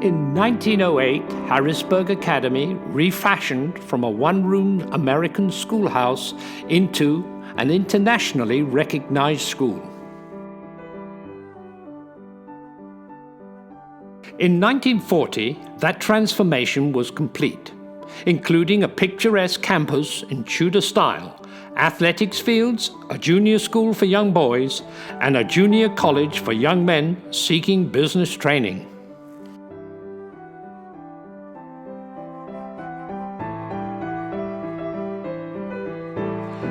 In 1908, Harrisburg Academy refashioned from a one-room American schoolhouse into an internationally recognized school. In 1940, that transformation was complete, including a picturesque campus in Tudor style, athletics fields, a junior school for young boys, and a junior college for young men seeking business training.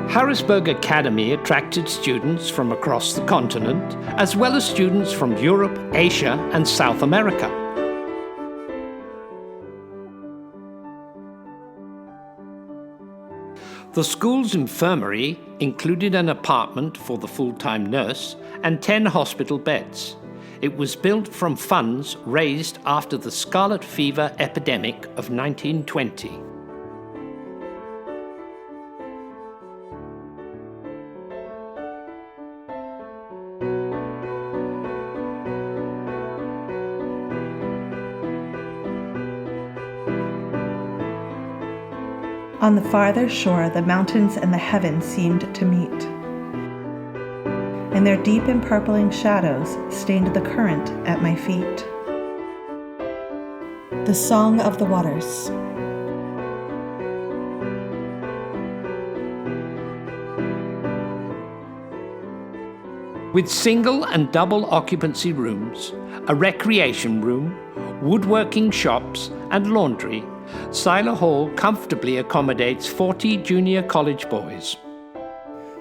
Harrisburg Academy attracted students from across the continent, as well as students from Europe, Asia, and South America. The school's infirmary included an apartment for the full-time nurse and 10 hospital beds. It was built from funds raised after the scarlet fever epidemic of 1920. On the farther shore, the mountains and the heavens seemed to meet, and their deep empurpling shadows stained the current at my feet. The Song of the Waters. With single and double occupancy rooms, a recreation room, woodworking shops, and laundry, Seiler Hall comfortably accommodates 40 junior college boys.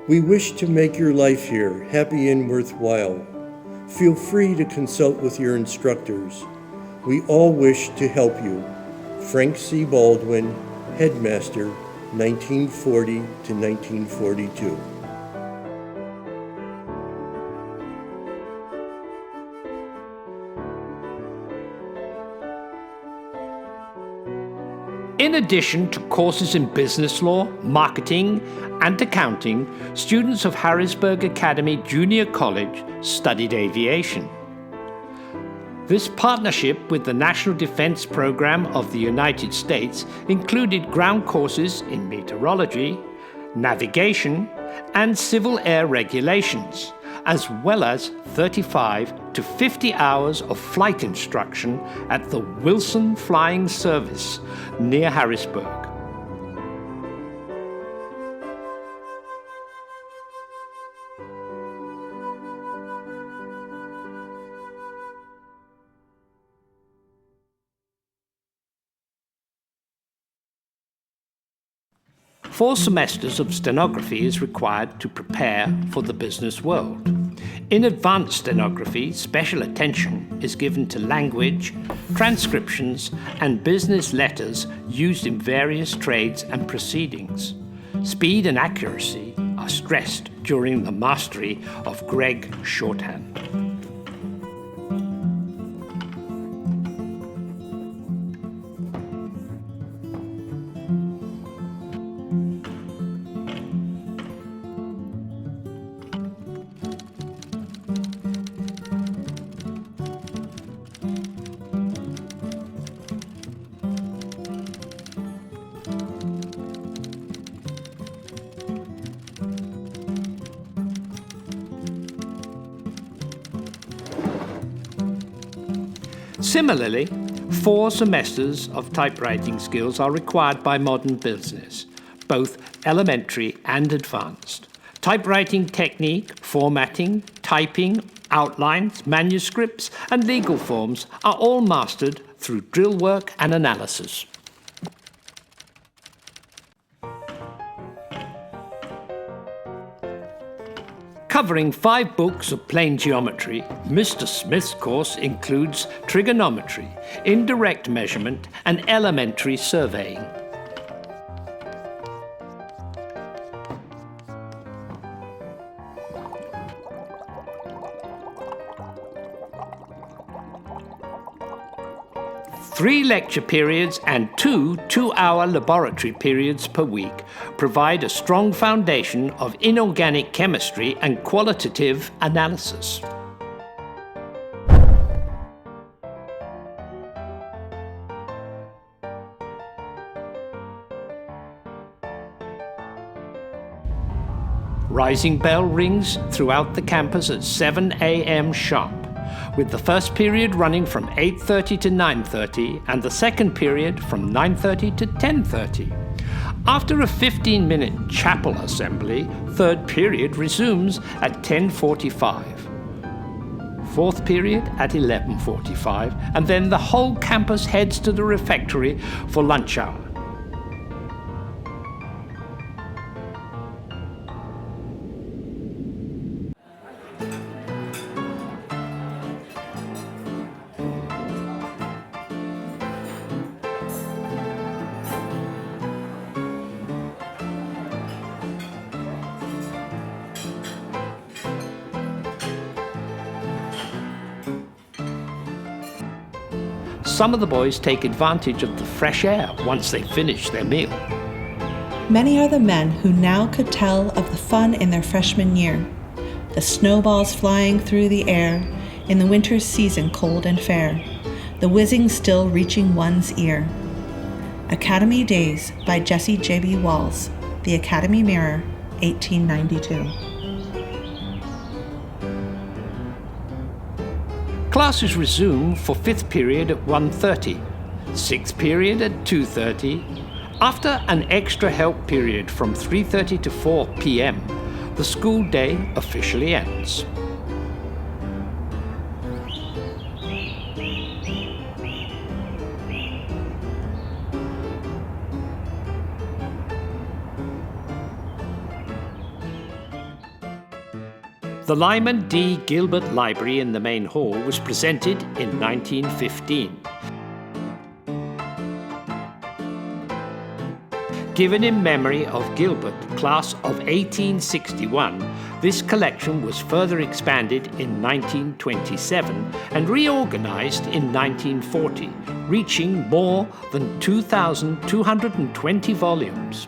We wish to make your life here happy and worthwhile. Feel free to consult with your instructors. We all wish to help you. Frank C. Baldwin, Headmaster, 1940 to 1942. In addition to courses in business law, marketing, and accounting, students of Harrisburg Academy Junior College studied aviation. This partnership with the National Defense Program of the United States included ground courses in meteorology, navigation, and civil air regulations, as well as 35 to 50 hours of flight instruction at the Wilson Flying Service near Harrisburg. Four semesters of stenography is required to prepare for the business world. In advanced stenography, special attention is given to language, transcriptions, and business letters used in various trades and proceedings. Speed and accuracy are stressed during the mastery of Gregg shorthand. Similarly, 4 semesters of typewriting skills are required by modern business, both elementary and advanced. Typewriting technique, formatting, typing, outlines, manuscripts, and legal forms are all mastered through drill work and analysis. Covering 5 books of plane geometry, Mr. Smith's course includes trigonometry, indirect measurement, and elementary surveying. Three lecture periods and 2 two-hour laboratory periods per week provide a strong foundation of inorganic chemistry and qualitative analysis. Rising bell rings throughout the campus at 7 a.m. sharp, with the first period running from 8:30 to 9:30 and the second period from 9:30 to 10:30. After a 15-minute chapel assembly, third period resumes at 10:45. Fourth period at 11:45, and then the whole campus heads to the refectory for lunch hour. Some of the boys take advantage of the fresh air once they finish their meal. Many are the men who now could tell of the fun in their freshman year, the snowballs flying through the air in the winter's season cold and fair, the whizzing still reaching one's ear. Academy Days by Jesse J.B. Qualls, The Academy Mirror, 1892. Classes resume for 5th period at 1:30, 6th period at 2:30. After an extra help period from 3:30 to 4 p.m., the school day officially ends. The Lyman D. Gilbert Library in the main hall was presented in 1915. Given in memory of Gilbert, class of 1861, this collection was further expanded in 1927 and reorganized in 1940, reaching more than 2,220 volumes.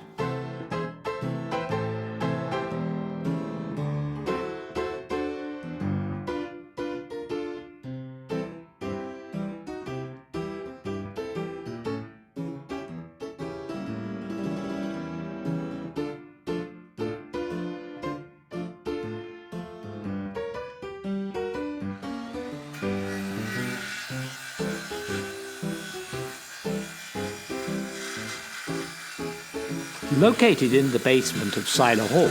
Located in the basement of Seiler Hall,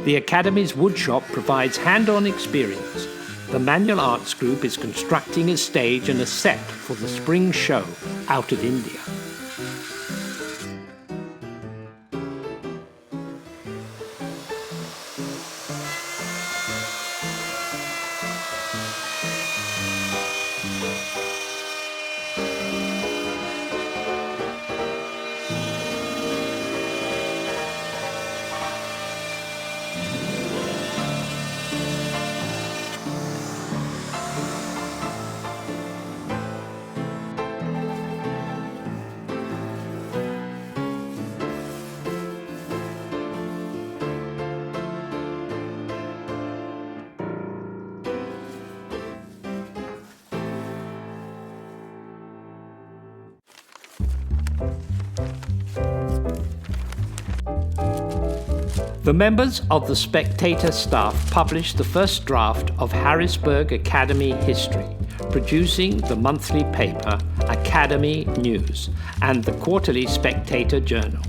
the Academy's woodshop provides hand-on experience. The Manual Arts Group is constructing a stage and a set for the spring show out of India. The members of the Spectator staff published the first draft of Harrisburg Academy history, producing the monthly paper Academy News and the quarterly Spectator Journal.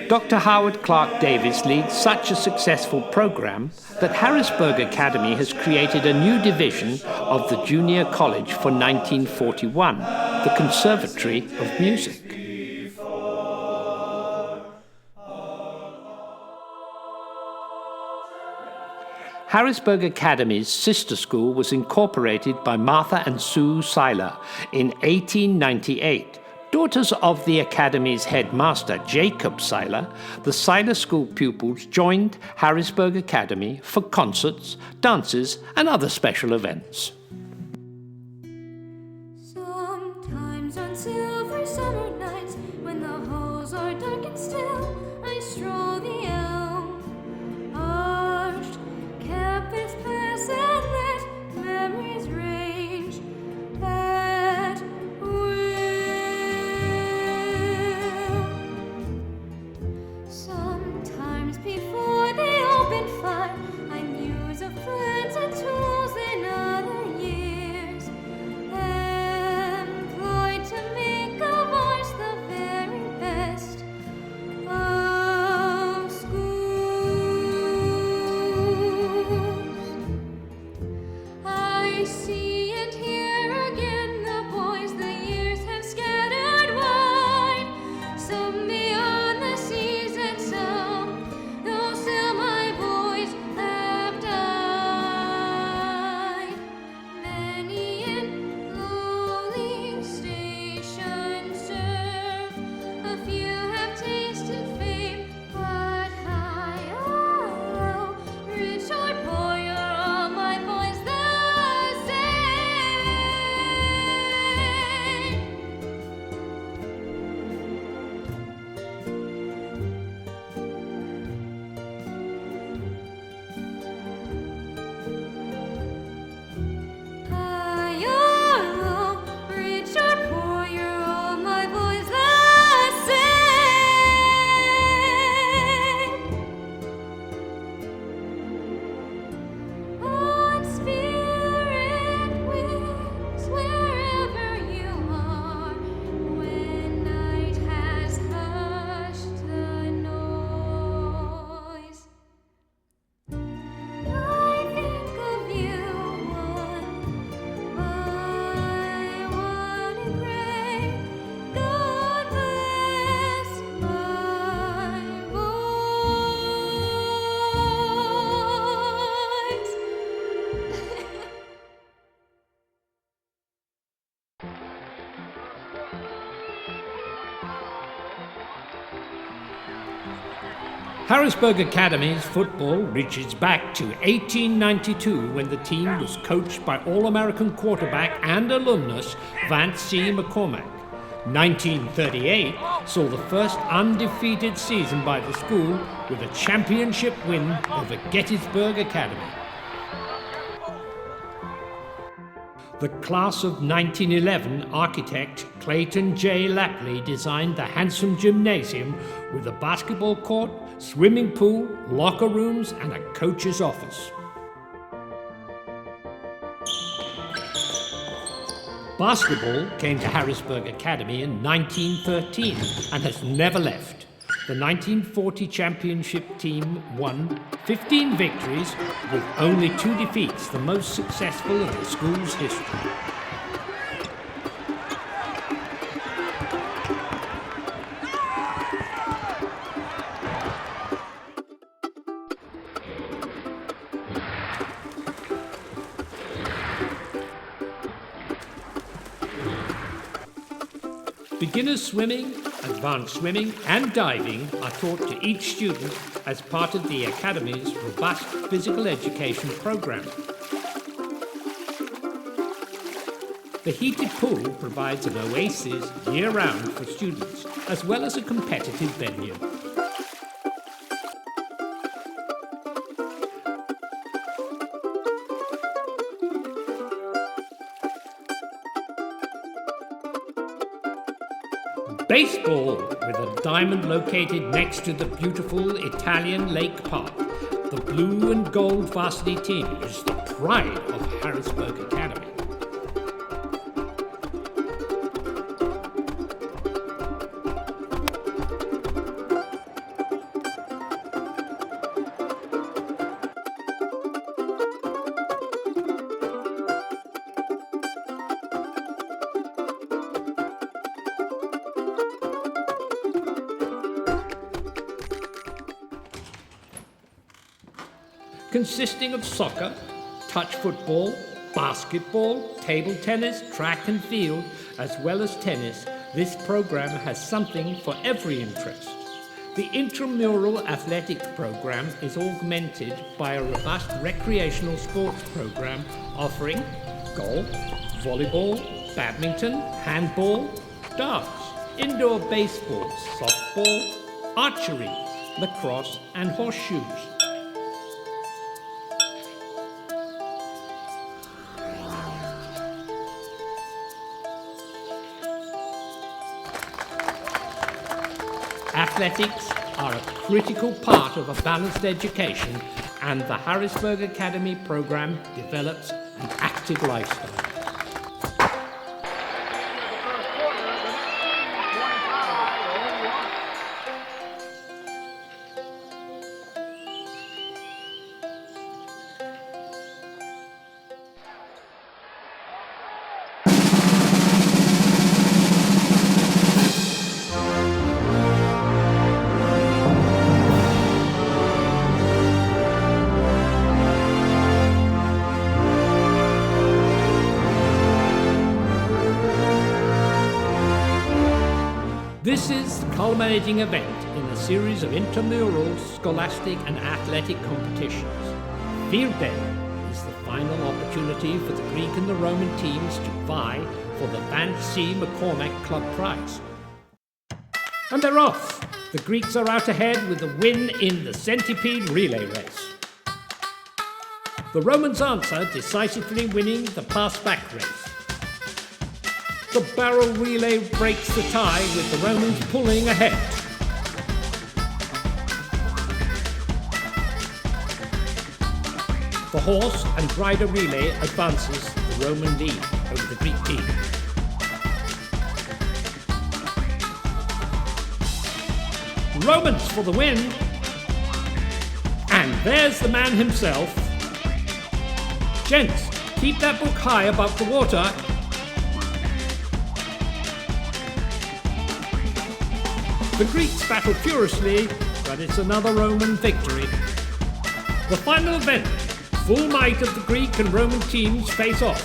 Dr. Howard Clark Davis leads such a successful program that Harrisburg Academy has created a new division of the Junior College for 1941, the Conservatory of Music. Harrisburg Academy's sister school was incorporated by Martha and Sue Seiler in 1898. Daughters of the Academy's headmaster, Jacob Seiler, the Seiler School pupils joined Harrisburg Academy for concerts, dances, and other special events. Sometimes on silvery summer nights, when the halls are dark and still, I stroll the elm arched campus paths and let memories range at will. Sometimes before they open fire, I muse of plans and tools in other years, employed to make a voice the very best of schools. I see and hear again the boys the years have scattered wide, some beyond the seas and some, though still my boys have died. Many in lowly station serve, a few have tasted fame, but high or low, rich or poor, you're all my boys the same. High or low, rich or poor, you're all my boys the same. On spirit wings, wherever you are, when night has hushed the noise, I think of you one by one and pray, God bless my boys. Harrisburg Academy's football reaches back to 1892 when the team was coached by All-American quarterback and alumnus Vance C. McCormack. 1938 saw the first undefeated season by the school with a championship win over Gettysburg Academy. The class of 1911 architect Clayton J. Lapley designed the handsome gymnasium with a basketball court, swimming pool, locker rooms, and a coach's office. Basketball came to Harrisburg Academy in 1913 and has never left. The 1940 championship team won 15 victories with only 2 defeats, the most successful in the school's history. Beginner swimming, advanced swimming, and diving are taught to each student as part of the Academy's robust physical education program. The heated pool provides an oasis year-round for students, as well as a competitive venue. Baseball, with a diamond located next to the beautiful Italian Lake Park. The blue and gold varsity team is the pride of Harrisburg Academy. consisting of soccer, touch football, basketball, table tennis, track and field, as well as tennis. This program has something for every interest. The intramural athletics program is augmented by a robust recreational sports program offering golf, volleyball, badminton, handball, darts, indoor baseball, softball, archery, lacrosse, and horseshoes. Athletics are a critical part of a balanced education, and the Harrisburg Academy program develops an active lifestyle. This is the culminating event in a series of intramural, scholastic and athletic competitions. Field Day is the final opportunity for the Greek and the Roman teams to vie for the Vance C. McCormack Club Prize. And they're off! The Greeks are out ahead with a win in the centipede relay race. The Romans answer, decisively winning the pass-back race. The barrel relay breaks the tie with the Romans pulling ahead. The horse and rider relay advances the Roman lead over the Greek team. Romans for the win. And there's the man himself. Gents, keep that book high above the water. The Greeks battle furiously, but it's another Roman victory. The final event, full might of the Greek and Roman teams face off.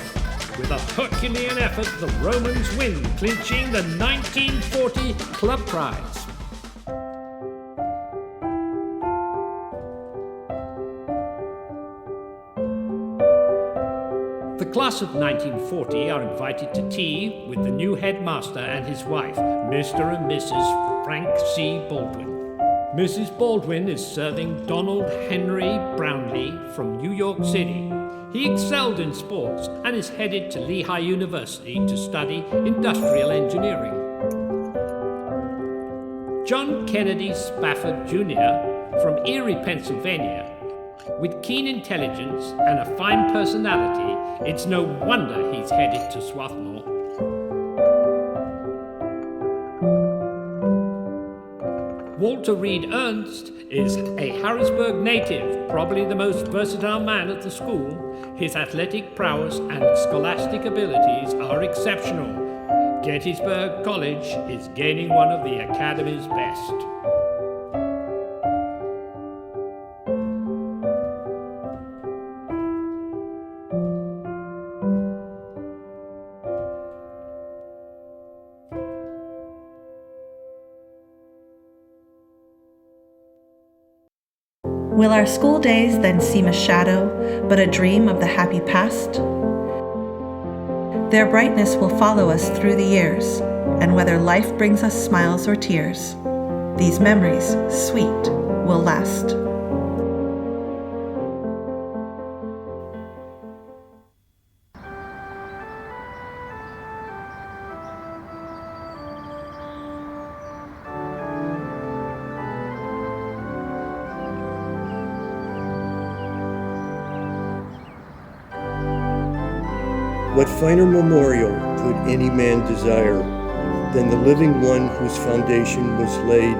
With a Herculean effort, the Romans win, clinching the 1940 club prize. The class of 1940 are invited to tea with the new headmaster and his wife, Mr. and Mrs. Frank C. Baldwin. Mrs. Baldwin is serving Donald Henry Brownlee from New York City. He excelled in sports and is headed to Lehigh University to study industrial engineering. John Kennedy Spafford Jr. from Erie, Pennsylvania. With keen intelligence and a fine personality, it's no wonder he's headed to Swarthmore. Walter Reed Ernst is a Harrisburg native, probably the most versatile man at the school. His athletic prowess and scholastic abilities are exceptional. Gettysburg College is gaining one of the Academy's best. Will our school days then seem a shadow, but a dream of the happy past? Their brightness will follow us through the years, and whether life brings us smiles or tears, these memories, sweet, will last. What finer memorial could any man desire than the living one whose foundation was laid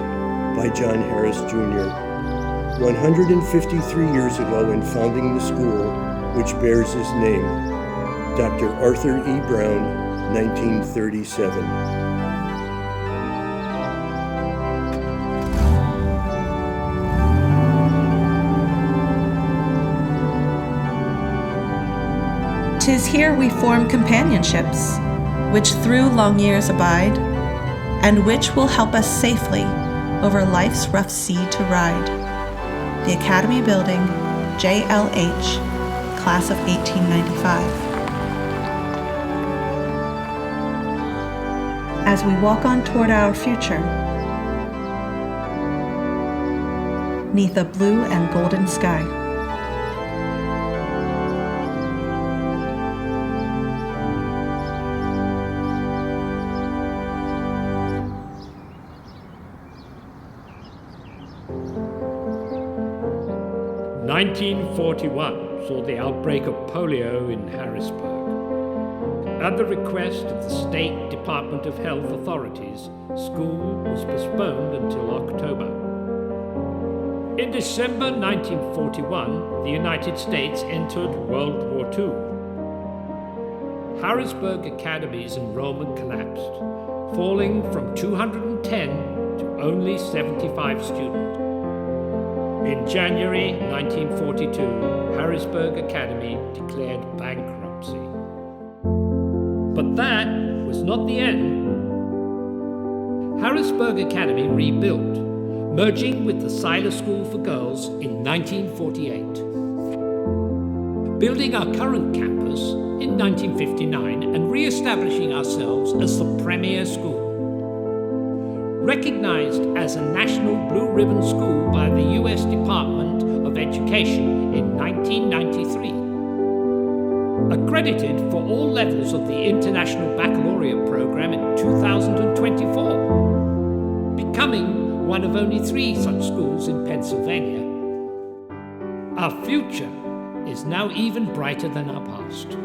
by John Harris Jr. 153 years ago in founding the school which bears his name, Dr. Arthur E. Brown, 1937. 'Tis here we form companionships, which through long years abide, and which will help us safely over life's rough sea to ride. The Academy Building, JLH, Class of 1895. As we walk on toward our future, 'neath a blue and golden sky. (1941) saw the outbreak of polio in Harrisburg. At the request of the State Department of Health authorities, school was postponed until October. In December 1941, the United States entered World War II. Harrisburg Academy's enrollment collapsed, falling from 210 to only 75 students. In January 1942, Harrisburg Academy declared bankruptcy. But that was not the end. Harrisburg Academy rebuilt, merging with the Seiler School for Girls in 1948. Building our current campus in 1959 and re-establishing ourselves as the premier school. Recognized as a National Blue Ribbon School by the U.S. Department of Education in 1993. Accredited for all levels of the International Baccalaureate program in 2024. Becoming one of only 3 such schools in Pennsylvania. Our future is now even brighter than our past.